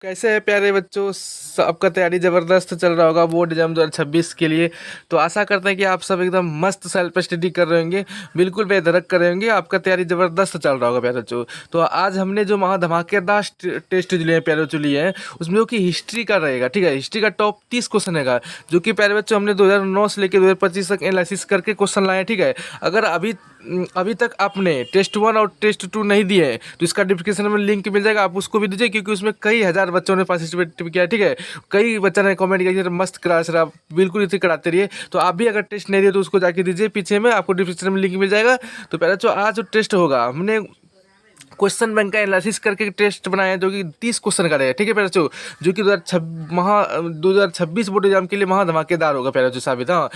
कैसे है प्यारे बच्चों, आपका तैयारी ज़बरदस्त चल रहा होगा बोर्ड एग्जाम 2026 के लिए। तो आशा करते हैं कि आप सब एकदम मस्त सेल्फ स्टडी कर रहे होंगे, बिल्कुल बेधड़क कर रहे होंगे। आपका तैयारी ज़बरदस्त चल रहा होगा प्यारे बच्चों। तो आज हमने जो महा धमाकेदार टेस्ट जो लिए हैं प्यारे बच्चों लिए हैं, उसमें जो कि हिस्ट्री का रहेगा, ठीक है। हिस्ट्री का टॉप 30 क्वेश्चन रहेगा, जो कि प्यारे बच्चों हमने 2009 से लेकर 2025 तक एनालिसिस करके क्वेश्चन लाए हैं, ठीक है। अगर अभी तक आपने टेस्ट 1 और टेस्ट 2 नहीं दिए हैं तो इसका डिस्क्रिप्शन में लिंक मिल जाएगा, आप उसको भी दीजिए, क्योंकि उसमें कई हज़ार बच्चों ने पार्टिसिपेट किया है, ठीक है। कई बच्चों ने कमेंट किया कि मस्त करा सर, आप बिल्कुल इसे कराते रहिए। तो आप भी अगर टेस्ट नहीं दिए तो उसको जाके दीजिए, पीछे में आपको डिस्क्रिप्शन में लिंक मिल जाएगा। तो पहले जो आज जो टेस्ट होगा, हमने क्वेश्चन बैंक का एनालिसिस करके टेस्ट बनाया है, जो कि 30 क्वेश्चन का रहेगा, ठीक है प्यारे बच्चों। जो कि 2026 बोर्ड एग्जाम के लिए महा धमाकेदार होगा प्यारे बच्चों साबित। हाँ,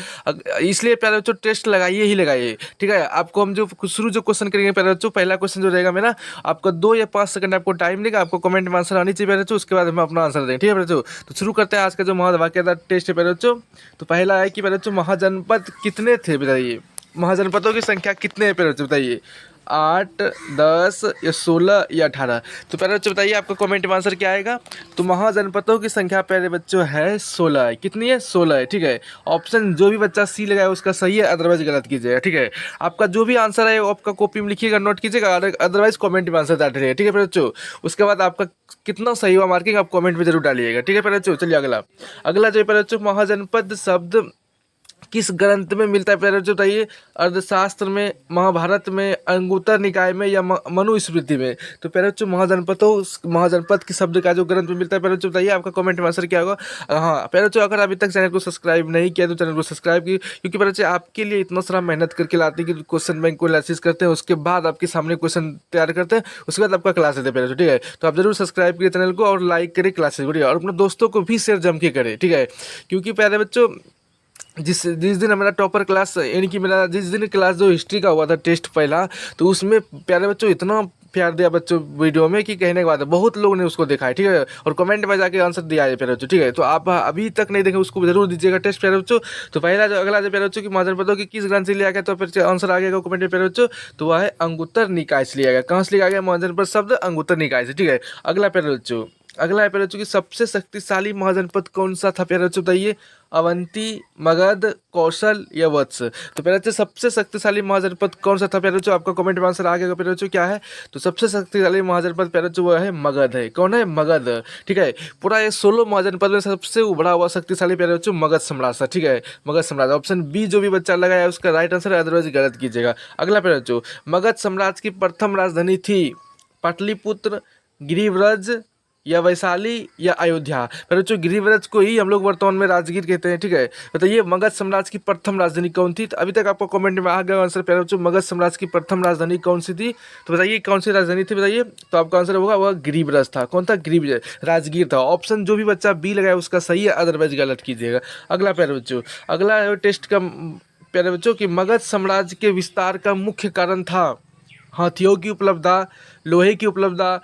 इसलिए प्यारे बच्चों टेस्ट लगाइए ही लगाइए, ठीक है। आपको हम जो शुरू जो क्वेश्चन करेंगे प्यारे बच्चों, पहला क्वेश्चन जो रहेगा मेरा, आपका 2 या 5 सेकंड आपको टाइम देगा, आपको कमेंट में आंसर आनी चाहिए प्यारे बच्चों, उसके बाद हम अपना आंसर देंगे, ठीक है प्यारे बच्चों। तो शुरू करते हैं आज का जो महा धमाकेदार टेस्ट है प्यारे बच्चों। तो पहला है कि प्यारे बच्चों, महाजनपद कितने थे बताइए। महाजनपदों की संख्या कितने हैं प्यारे बच्चों बताइए, 8, 10 या 16 या 18। तो पहले बच्चों बताइए आपका कमेंट में आंसर क्या आएगा। तो महाजनपदों की संख्या पहले बच्चों है 16 है। कितनी है? 16 है, ठीक है। ऑप्शन जो भी बच्चा सी लगाए उसका सही है, अदरवाइज गलत कीजिएगा, ठीक है। आपका जो भी आंसर है वो आपका कॉपी में लिखिएगा, नोट कीजिएगा, अदरवाइज कमेंट में आंसर डाल रहिए, ठीक है पहले बच्चों। उसके बाद आपका कितना सही हुआ मार्किंग आप कमेंट में जरूर डालिएगा, ठीक है पहले बच्चों। चलिए अगला, अगला जो है पहले बच्चों, महाजनपद शब्द किस ग्रंथ में मिलता है प्यारे बच्चों बताइए। अर्थशास्त्र में, महाभारत में, अंगुत्तर निकाय में या मनुस्मृति में। तो प्यारे बच्चों, महाजनपद की शब्द का जो ग्रंथ में मिलता है प्यारे बच्चों बताइए, आपका कमेंट में आंसर क्या होगा। हाँ प्यारे बच्चों, अगर अभी तक चैनल को सब्सक्राइब नहीं किया तो चैनल को सब्सक्राइब की, क्योंकि प्यारे बच्चे आपके लिए इतना सारा मेहनत करके लाते हैं कि क्वेश्चन बैंक को एनालिसिस करते हैं, उसके बाद आपके सामने क्वेश्चन तैयार करते हैं, उसके बाद आपका क्लास देते हैं प्यारे बच्चों, ठीक है। तो आप जरूर सब्सक्राइब करिए चैनल को और लाइक करिए क्लासेस को, ठीक है। और अपने दोस्तों को भी शेयर जम के करें, ठीक है। क्योंकि प्यारे बच्चों, जिस जिस दिन मेरा टॉपर क्लास, यानी कि मेरा जिस दिन क्लास जो हिस्ट्री का हुआ था टेस्ट पहला, तो उसमें प्यारे बच्चों इतना प्यार दिया बच्चों वीडियो में कि कहने के बाद बहुत लोग ने उसको देखा है, ठीक है। और कमेंट में जाके आंसर दिया है प्यारे बच्चों, ठीक है। तो आप अभी तक नहीं देखे उसको जरूर दीजिएगा टेस्ट प्यारे बच्चों। तो पहला जो अगला जो प्यारे बच्चों की महाजनपदों की किस ग्रंथ से लिया गया, तो फिर आंसर आ गया कमेंट में प्यारे बच्चों। तो वह है अंगुत्तर निकाय से लिया गया। कहाँ से लिया गया महाजनपद शब्द? अंगुत्तर निकाय से, ठीक है। अगला प्यारे बच्चों, अगला है प्यारे बच्चों की सबसे शक्तिशाली महाजनपद कौन सा था प्यारे बच्चों बताइए। अवंती, मगध, कौशल या वत्स। तो प्यारे बच्चों, सबसे शक्तिशाली महाजनपद कौन सा था प्यारे बच्चों, आपका कमेंट में आंसर आ गया प्यारे बच्चों क्या है। तो सबसे शक्तिशाली महाजनपद प्यारे बच्चों वो है मगध है। कौन है? मगध, ठीक है। पूरा ये 16 महाजनपद में सबसे उभरा हुआ शक्तिशाली प्यारे बच्चों मगध सम्राट था, ठीक है। मगध सम्राट, ऑप्शन बी जो भी बच्चा लगाया उसका राइट आंसर है, अदरवाइज गलत कीजिएगा। अगला प्यारे बच्चों, मगध साम्राज्य की प्रथम राजधानी थी पाटलिपुत्र, गिरिव्रज या वैशाली या अयोध्या। पर बच्चों, गिरिव्रज को ही हम लोग वर्तमान में राजगीर कहते हैं, ठीक है। बताइए मगध साम्राज्य की प्रथम राजधानी कौन थी। तो अभी तक आपको कमेंट में आ गया आंसर प्यारे बच्चों, मगध साम्राज्य की प्रथम राजधानी कौन सी थी। तो बताइए कौन सी राजधानी थी बताइए। तो आपका आंसर होगा वह गिरिव्रज था। कौन था? गिरिव्रज, राजगीर था। ऑप्शन जो भी बच्चा बी लगाया उसका सही है, अदरवाइज गलत कीजिएगा। अगला प्यारे बच्चों, अगला है टेस्ट का प्यारे बच्चों की मगध साम्राज्य के विस्तार का मुख्य कारण था हाथियों की उपलब्धता, लोहे की उपलब्धता,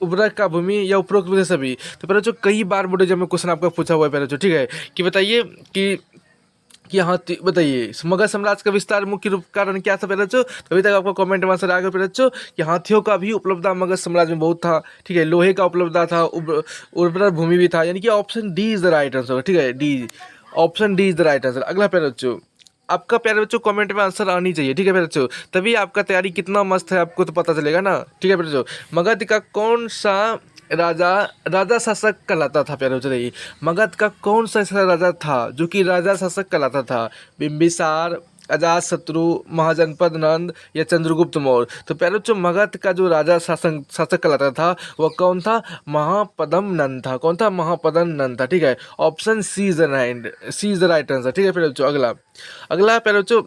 उर्वरक का भूमि या उपरोक्त में से सभी। तो पहले जो कई बार बोर्ड एग्जाम में क्वेश्चन आपका पूछा हुआ है पहले जो, ठीक है। कि बताइए कि हाथी, बताइए मगध साम्राज्य का विस्तार मुख्य रूप कारण क्या था पहले बच्चों। तो अभी तक आपको कमेंट में आंसर आ गया पहले बच्चों कि हाथियों का भी उपलब्धता मगध साम्राज्य में बहुत था, ठीक है। लोहे का उपलब्धता था, उर्वरक भूमि भी था, यानी कि option D is the right answer, ठीक है। D, option D is the right answer. अगला प्यारे बच्चों, आपका प्यारे बच्चों कमेंट में आंसर आनी चाहिए, ठीक है प्यारे बच्चों। तभी आपका तैयारी कितना मस्त है आपको तो पता चलेगा ना, ठीक है प्यारे बच्चों। मगध का कौन सा राजा राजा शासक कहलाता था प्यारे बच्चों बताइए। मगध का कौन सा ऐसा राजा था जो कि राजा शासक कहलाता था। बिंबिसार, अजातशत्रु, महाजनपद नंद या चंद्रगुप्त मौर्य। तो प्यारे बच्चों, मगध का जो राजा शासक शासक कहलाता था वह कौन था? महापदम नंद था। कौन था? महापदम नंद था, ठीक है। Option C is the right answer, ठीक है प्यारे बच्चों। अगला, अगला प्यारे बच्चों,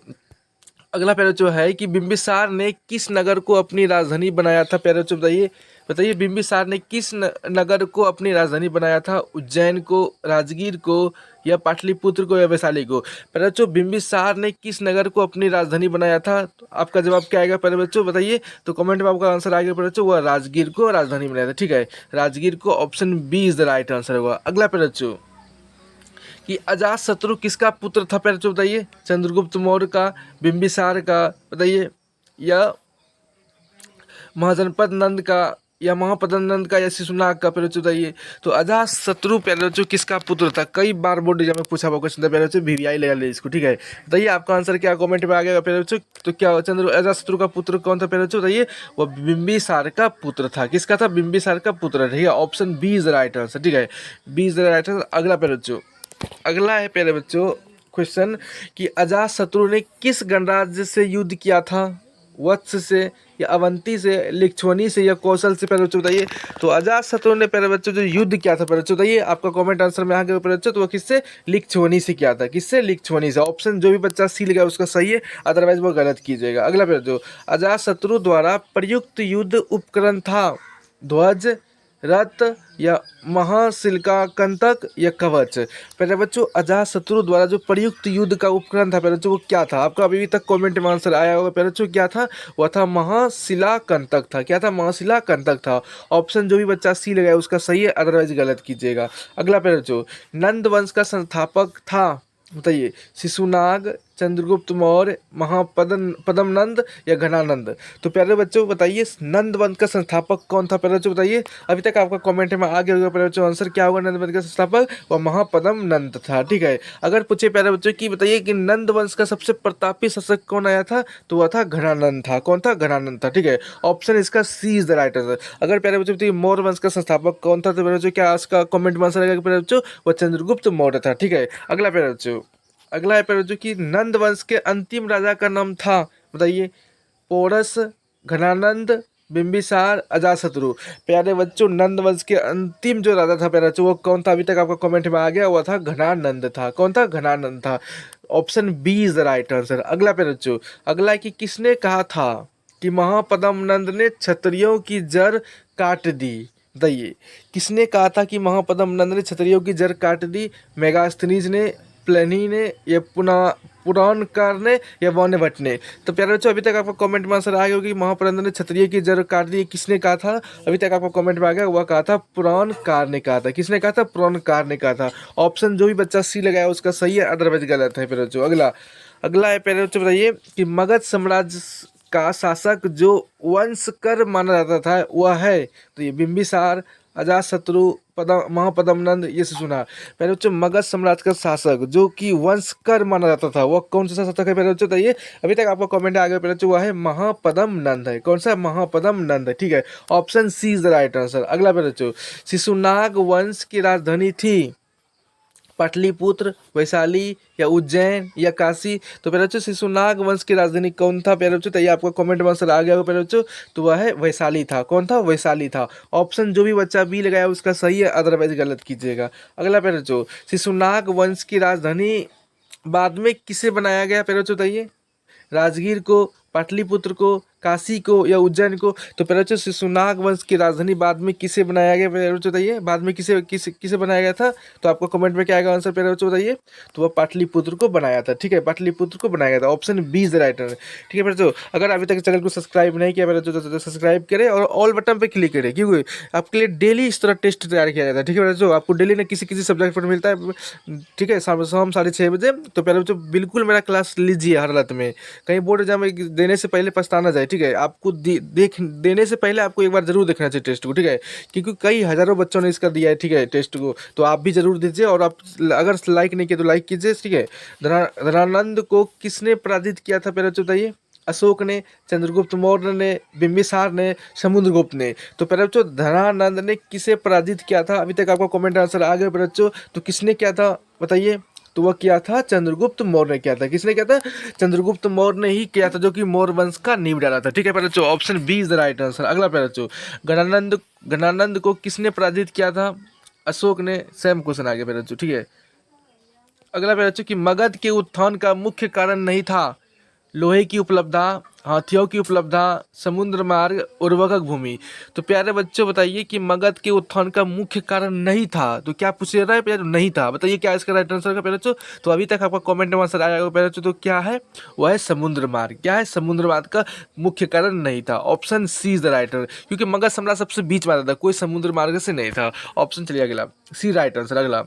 अगला प्यारे बच्चों है कि बिंबिसार ने किस नगर को अपनी राजधानी बनाया था प्यारे बच्चों बताइए। बताइए बिंबिसार ने किस नगर को अपनी राजधानी बनाया था। उज्जैन को, राजगीर को या पाटलिपुत्र को या वैशाली को। प्यारे बच्चों, बिंबिसार ने किस नगर को अपनी राजधानी बनाया था। तो आपका जवाब क्या आएगा प्यारे बच्चों बताइए। तो कमेंट में आपका आंसर आएगा प्यारे बच्चों, वह राजगीर को राजधानी बनाया था, ठीक है। राजगीर को, option B is the right answer होगा। अगला प्यारे बच्चों, कि अजातशत्रु किसका पुत्र था प्यारे बच्चों बताइए। चंद्रगुप्त मौर्य का, बिंबिसार का बताइए, या महाजनपद नंद का, या महापद्मनंद का या शिशुनाग का? प्यारे बच्चों बताइए। तो अजात शत्रु प्यारे बच्चों किसका पुत्र था? कई बार बोर्ड एग्जाम में पूछा हुआ क्वेश्चन था प्यारे बच्चों, वीवीआई लगा ले इसको, ठीक है। बताइए आपका आंसर क्या कमेंट में आ गया प्यारे बच्चों। तो क्या अजात शत्रु का पुत्र कौन था प्यारे बच्चों बताइए? वो बिंबिसार का पुत्र था। किसका था? बिंबिसार का पुत्र, ठीक है। Option B is right answer, ठीक है, बी इज राइट आंसर। अगला प्यारे बच्चों, अगला है प्यारे बच्चों क्वेश्चन कि अजात शत्रु ने किस गणराज्य से युद्ध किया था? वत्स से या अवंती से, लिच्छवनी से या कौशल से? प्यारे बच्चों बताइए। तो अजात शत्रु ने प्यारे बच्चों जो युद्ध किया था प्यारे बच्चों बताइए, आपका कमेंट आंसर में आ गया प्यारे बच्चों। तो वो किससे? लिच्छवनी से किया था। किससे? लिच्छवनी से। ऑप्शन जो भी बच्चा सी लगा उसका सही है, अदरवाइज वो गलत कीजिएगा। अगला प्यारे बच्चों, अजात शत्रु द्वारा प्रयुक्त युद्ध उपकरण था? ध्वज, रथ या महाशिलाकंतक या कवच? पहले बच्चों अजात शत्रु द्वारा जो प्रयुक्त युद्ध का उपकरण था पहले बच्चों वो क्या था? आपका अभी तक कमेंट में आंसर आया होगा पहले बच्चों, क्या था? वह था महाशिलाकंतक था। क्या था? महाशिलाकंतक था। ऑप्शन जो भी बच्चा सी लगाया उसका सही है, अदरवाइज गलत कीजिएगा। अगला पहले बच्चों, नंद वंश का संस्थापक था? बताइए। शिशुनाग, चंद्रगुप्त मौर्य, पद्मनंद या घनानंद? तो प्यारे बच्चों बताइए नंद वंश का संस्थापक कौन था प्यारे बच्चों बताइए। अभी तक आपका कमेंट में आ गया होगा प्यारे बच्चों, आंसर क्या होगा नंद वंश का संस्थापक? वह महापद्मनंद था, ठीक है। अगर पूछे प्यारे बच्चों की बताइए कि नंद वंश का सबसे प्रतापी शासक कौन आया था? तो वह था घनानंद था। कौन था? घनानंद था, ठीक है। ऑप्शन इसका सी इज द राइट आंसर। अगर प्यारे बच्चों बताइए मौर्य वंश का संस्थापक कौन था? तो प्यारे बच्चों क्या इसका कमेंट में आंसर आएगा प्यारे बच्चों? वह चंद्रगुप्त मौर्य था, ठीक है। अगला प्यारे बच्चों, अगला है प्यारे बच्चों कि नंद वंश के अंतिम राजा का नाम था? बताइए। पोरस, घनानंद, बिंबिसार, अजातशत्रु? प्यारे बच्चों नंद वंश के अंतिम जो राजा था प्यारे बच्चों वो कौन था? अभी तक आपका कमेंट में आ गया, वो था घनानंद था। कौन था? घनानंद था। Option B is the right answer. अगला प्यारे बच्चों, अगला है कि किसने कहा था कि महापद्मनंद ने क्षत्रियों की जड़ काट दी? बताइए। किसने कहा था कि महापद्मनंद ने क्षत्रियों की जड़ काट दी? मेगास्थनीज ने, प्लेनी ने या पुराणकार ने या वौन्यभट्ट ने? तो प्यारे बच्चों अभी तक आपको कमेंट में आंसर आ गया कि महापद्मनंद ने क्षत्रिय की जड़ काट दी, किसने कहा था? अभी तक आपको कमेंट में आ गया, वह कहा था पुराणकार ने कहा था। किसने कहा था? पुराणकार ने कहा था। ऑप्शन जो भी बच्चा सी लगाया उसका सही है, अदरवाइज गलत है प्यारे बच्चों। अगला, अगला है प्यारे बच्चों बताइए कि मगध साम्राज्य का शासक जो वंशकर माना जाता था वह है? तो ये बिंबिसार, अजातशत्रु, महापद्मनंद, ये से सुना। पहले बच्चों मगध साम्राज्य का शासक जो कि वंशकर माना जाता था वह कौन सा शासक है पहले बच्चों बताइए। अभी तक आपको कमेंट आ गया पहले बच्चों, वह है महापद्मनंद है। कौन सा? महापद्मनंद है, ठीक है। Option C is the right answer. अगला पहले बच्चों, शिशुनाग वंश की राजधानी थी? पाटलिपुत्र, वैशाली या उज्जैन या काशी? तो प्यारे बच्चों शिशुनाग वंश की राजधानी कौन था प्यारे बच्चों? तो ये आपको कमेंट में आंसर आ गया होगा प्यारे बच्चों, तो वह है वैशाली था। कौन था? वैशाली था। ऑप्शन जो भी बच्चा बी लगाया उसका सही है, अदरवाइज गलत कीजिएगा। अगला प्यारे बच्चों, शिशुनाग वंश की राजधानी बाद में किसे बनाया गया प्यारे बच्चों बताइए? राजगीर को, पाटलिपुत्र को, काशी को या उज्जैन को? तो पहले बच्चों शिशुनाग वंश की राजधानी बाद में किसे बनाया गया पहले बच्चों बताइए? बाद में किसे किसे किसे बनाया गया था? तो आपको कमेंट में क्या आएगा आंसर पहले बच्चों बताइए? तो वह पाटलिपुत्र को बनाया था, ठीक है। पाटलिपुत्र को बनाया गया था। Option B is the right answer, ठीक है बच्चों। अगर अभी तक चैनल को सब्सक्राइब नहीं किया पहले तो सब्सक्राइब करें और ऑल बटन पर क्लिक करें, क्योंकि आपके लिए डेली इस तरह टेस्ट तैयार किया जाता है, ठीक है बच्चों। आपको डेली ना किसी किसी सब्जेक्ट पर मिलता है, ठीक है, शाम 6:30 बजे। तो पहले बच्चों बिल्कुल मेरा क्लास लीजिए हर हालत में, कहीं बोर्ड एग्जाम देने से पहले पछताना जाए, ठीक है। आपको देख देने से पहले आपको एक बार जरूर देखना चाहिए टेस्ट को, ठीक है, क्योंकि कई हजारों बच्चों ने इसका दिया है, ठीक है, टेस्ट को। तो आप भी जरूर दीजिए और आप अगर लाइक नहीं किए तो लाइक कीजिए, ठीक है। धनानंद को किसने पराजित किया था पहले बच्चों बताइए? अशोक ने, चंद्रगुप्त मौर्य ने, बिंबिसार ने, समुद्रगुप्त ने? तो पहले बच्चों धनानंद ने किसे पराजित किया था? अभी तक आपको कमेंट आंसर आ गया पहले बच्चों, तो किसने किया था बताइए? तो वह किया था चंद्रगुप्त मौर्य ने किया था। किसने किया था? चंद्रगुप्त मौर्य ने ही किया था, जो कि मौर्य वंश का नींव डाला था, ठीक है पहले बच्चों। Option B is the right answer. अगला पहले बच्चों, घनानंद को किसने पराजित किया था? अशोक ने। सेम क्वेश्चन आ गया पहले बच्चों, ठीक है। अगला पहले बच्चों कि मगध के उत्थान का मुख्य कारण नहीं था लोहे की उपलब्धता, हाथियों की उपलब्धता, समुद्र मार्ग, उर्वरक भूमि? तो प्यारे बच्चों बताइए कि मगध के उत्थान का मुख्य कारण नहीं था, तो क्या पूछ रहा है प्यारे? नहीं था। बताइए क्या इसका राइट आंसर का प्यारे बच्चों? तो अभी तक आपका कमेंट में आंसर आया होगा प्यारे बच्चों, तो क्या है? वह है समुद्र मार्ग। क्या है? समुद्र मार्ग का मुख्य कारण नहीं था। Option C is the right answer, क्योंकि मगध साम्राज्य सबसे बीच में आता था, कोई समुद्र मार्ग से नहीं था। ऑप्शन चलिए अगला, सी राइट आंसर। अगला,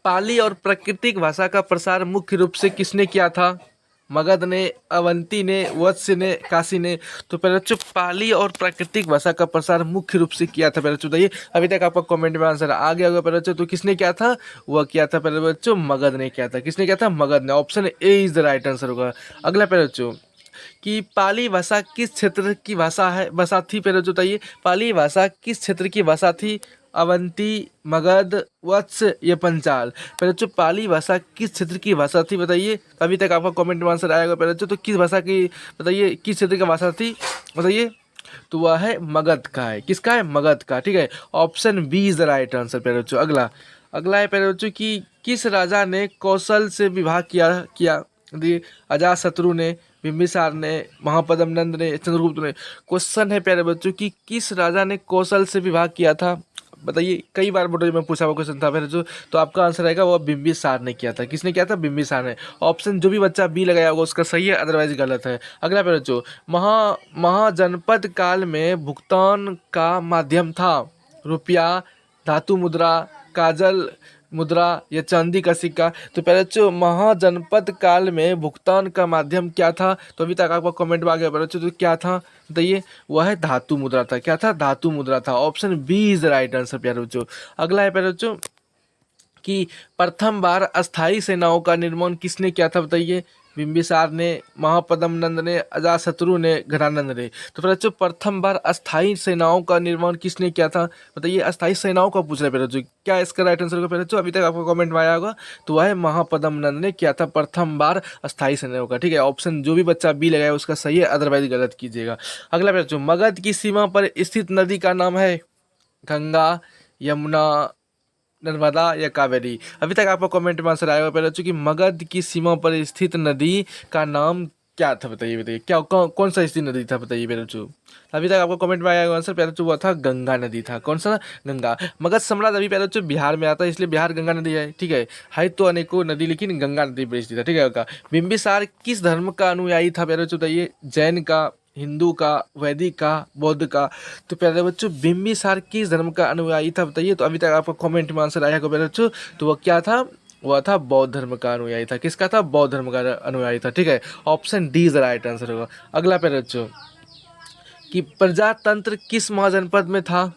पाली और प्राकृतिक भाषा का प्रसार मुख्य रूप से किसने किया था? मगध ने, अवंती ने, वत्स ने, काशी ने। तो पहले बच्चों पाली और प्राकृतिक भाषा का प्रसार मुख्य रूप से किया था। पहले बच्चों बताइए, अभी तक आपका कमेंट में आंसर आ गया होगा पहले बच्चों। तो किसने किया था? वह किया था पहले बच्चों मगध ने किया था। किसने किया था? मगध ने। Option A is the right answer होगा। अगला पहले बच्चों कि पाली भाषा किस क्षेत्र की भाषा थी? पहले जो बताइए, पाली भाषा किस क्षेत्र की भाषा थी? अवंती, मगध, वत्स या पंचाल? पहले जो पाली भाषा किस क्षेत्र की भाषा थी बताइए। अभी तक आपका कमेंट में आंसर आएगा पहले तो किस भाषा की बताइए, किस क्षेत्र की भाषा थी बताइए। तो वह है मगध का है। किसका है? मगध का। ठीक है, option B is the right answer पहले बच्चों। अगला अगला है पहले बच्चों कि किस राजा ने कौशल से विवाह किया किया अजातशत्रु ने, बिंबिसार ने, महापद्म नंद ने, चंद्रगुप्त ने। क्वेश्चन है प्यारे बच्चों कि किस राजा ने कौशल से विवाह किया था बताइए। कई बार बोर्ड में पूछा हुआ क्वेश्चन था मेरे जो। तो आपका आंसर आएगा वो बिंबिसार ने किया था। किसने किया था? बिंबिसार ने। ऑप्शन जो भी बच्चा बी लगाया होगा उसका सही है, अदरवाइज गलत है। अगला पे बच्चों महाजनपद काल में भुगतान का माध्यम था रुपया, धातु मुद्रा, काजल मुद्रा या चांदी का सिक्का? तो पहले बच्चों महाजनपद काल में भुगतान का माध्यम क्या था? तो अभी तक आपको कमेंट में आ गया बच्चों। तो क्या था बताइए? वह है धातु मुद्रा था। क्या था? धातु मुद्रा था। Option B is right answer प्यारे बच्चों। अगला है प्यारे बच्चों कि प्रथम बार अस्थाई सेनाओं का निर्माण किसने किया था बताइए। बिंबिसार ने, महापद्म नंद ने, अजातशत्रु ने, घनानंद ने। तो फिर बच्चों प्रथम बार अस्थाई सेनाओं का निर्माण किसने किया था बताइए। अस्थाई सेनाओं का पूछ रहे हैं बच्चों। क्या इसका राइट आंसर होगा बच्चों? अभी तक आपको कमेंट में आया होगा। तो वह है महापद्म नंद ने किया था प्रथम बार अस्थाई सेनाओं का। ठीक है, ऑप्शन जो भी बच्चा बी लगाया उसका सही है, अदरवाइज गलत कीजिएगा। अगला बच्चों मगध की सीमा पर स्थित नदी का नाम है गंगा, यमुना, नर्मदा या कावेरी? अभी तक आपको कमेंट में आंसर आएगा पहले चूंकि मगध की सीमा पर स्थित नदी का नाम क्या था बताइए। बताइए क्या कौन सा स्थित नदी था बताइए पहले चू। अभी तक आपको कमेंट में आएगा आंसर पहले चू, वो था गंगा नदी था। कौन सा? गंगा। मगध सम्राट अभी पहले चू बिहार में आता है, इसलिए बिहार गंगा नदी है। ठीक है तो अनेकों नदी लेकिन गंगा नदी पर स्थित है। ठीक है का बिंबिसार किस धर्म का अनुयायी था पहले चू बताइए। जैन का, हिंदू का, वैदिक का, बौद्ध का? तो प्यारे बच्चों बिंबिसार किस धर्म का अनुयायी था बताइए। तो अभी तक आपको कमेंट में आंसर आया होगा प्यारे बच्चों। तो वह क्या था? वह था बौद्ध धर्म का अनुयायी था। किसका था? बौद्ध धर्म का अनुयायी था। ठीक है, option D is right answer होगा। अगला प्यारे बच्चों कि प्रजातंत्र किस महाजनपद में था?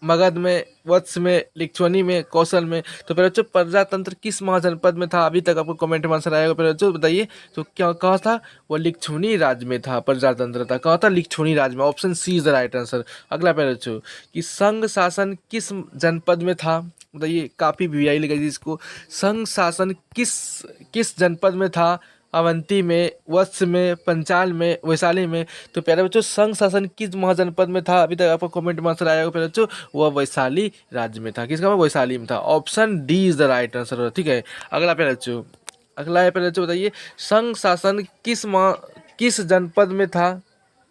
मगध में, वत्स में, लिच्छवनी में, कौशल में? तो पहले बच्चों प्रजातंत्र किस महाजनपद में था? अभी तक आपको कमेंट में आंसर आएगा पहले बच्चों बताइए। तो क्या कहा था? वो लिच्छवनी राज्य में था। प्रजातंत्र था कहा था? लिच्छवनी राज्य में। Option C is the right answer. अगला पहले बच्चों कि संघ शासन किस जनपद में था बताइए। काफी वीआई लगेगी इसको। संघ शासन किस किस जनपद में था? अवंती में, वत्स में, पंचाल में, वैशाली में? तो प्यारे बच्चों संघ शासन किस महाजनपद में था? अभी तक आपको कमेंट में आंसर आया होगा प्यारे बच्चों। वह वैशाली राज्य में था। किसका? वैशाली में था। Option D is the right answer. ठीक है, अगला प्यारे बच्चों अगला है प्यारे बच्चों बताइए संघ शासन किस जनपद में था?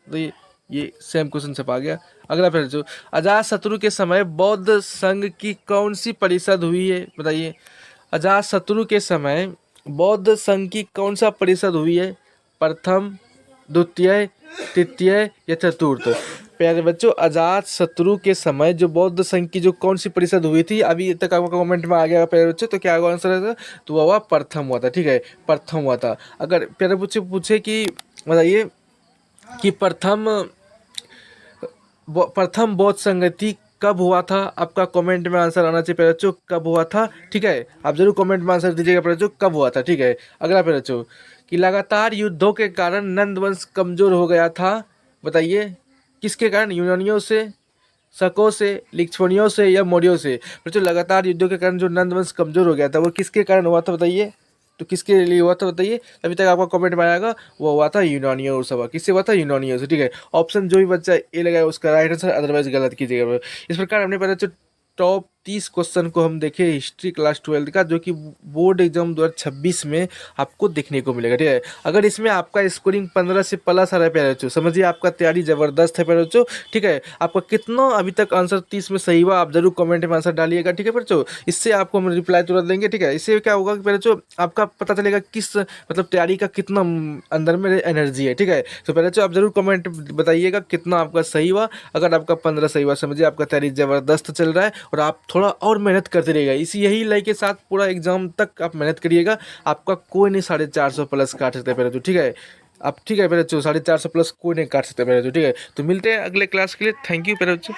तो ये सेम क्वेश्चन छपा गया। अगला प्यारे बच्चों अजातशत्रु के समय बौद्ध संघ की कौन सी परिषद हुई है बताइए। अजातशत्रु के समय बौद्ध संघ की कौन सा परिषद हुई है? प्रथम, द्वितीय, तृतीय या चतुर्थ? प्यारे बच्चों अजातशत्रु के समय जो बौद्ध संघ की जो कौन सी परिषद हुई थी, अभी तक आपको कमेंट में आ गया प्यारे बच्चों। तो क्या होगा आंसर है? तो वह प्रथम हुआ था। ठीक है, प्रथम हुआ था। अगर प्यारे बच्चे पूछे कि बताइए कि प्रथम बौद्ध संगति कब हुआ था? आपका कमेंट में आंसर आना चाहिए पहले बच्चों, कब हुआ था। ठीक है, आप जरूर कमेंट में आंसर दीजिएगा पहले बच्चों, कब हुआ था। ठीक है, अगला पहले बच्चों कि लगातार युद्धों के कारण नंद वंश कमजोर हो गया था बताइए। किसके कारण? यूनानियों से, शकों से, लिच्छवनियों से या मौर्यों से? बच्चों लगातार युद्धों के कारण जो नंद वंश कमजोर हो गया था वो किसके कारण हुआ था बताइए। तो किसके लिए हुआ था बताइए। अभी तक आपका कमेंट में आएगा वो हुआ था यूनानियों से। किससे हुआ था? यूनानियों से। ठीक है, ऑप्शन जो भी बच्चा ए लगाया उसका राइट आंसर, अदरवाइज गलत कीजिएगा। इस प्रकार हमने पहले टॉप 30 क्वेश्चन को हम देखे हिस्ट्री क्लास 12 का, जो कि बोर्ड एग्जाम 2026 में आपको देखने को मिलेगा। ठीक है, अगर इसमें आपका स्कोरिंग 15 से प्लस आ रहा है प्यारे बच्चों, समझिए आपका तैयारी जबरदस्त है प्यारे बच्चों। ठीक है, आपका कितना अभी तक आंसर 30 में सही हुआ आप जरूर कमेंट में आंसर डालिएगा। ठीक है बच्चों, इससे आपको हम रिप्लाई तुरंत देंगे। ठीक है, इससे क्या होगा कि प्यारे बच्चों आपका पता चलेगा किस मतलब तैयारी का कितना अंदर में एनर्जी है। ठीक है, तो पहले बच्चों आप जरूर कमेंट बताइएगा कितना आपका सही हुआ। अगर आपका 15 सही हुआ समझिए आपका तैयारी जबरदस्त चल रहा है और आप थोड़ा और मेहनत करते रहिएगा। इसी यही लय के साथ पूरा एग्ज़ाम तक आप मेहनत करिएगा। आपका कोई नहीं 450 प्लस काट सकता है मेरे, तो ठीक है आप, ठीक है मेरे बच्चों, 450 प्लस कोई नहीं काट सकता मेरे, तो ठीक है। तो मिलते हैं अगले क्लास के लिए। थैंक यू मेरे बच्चों।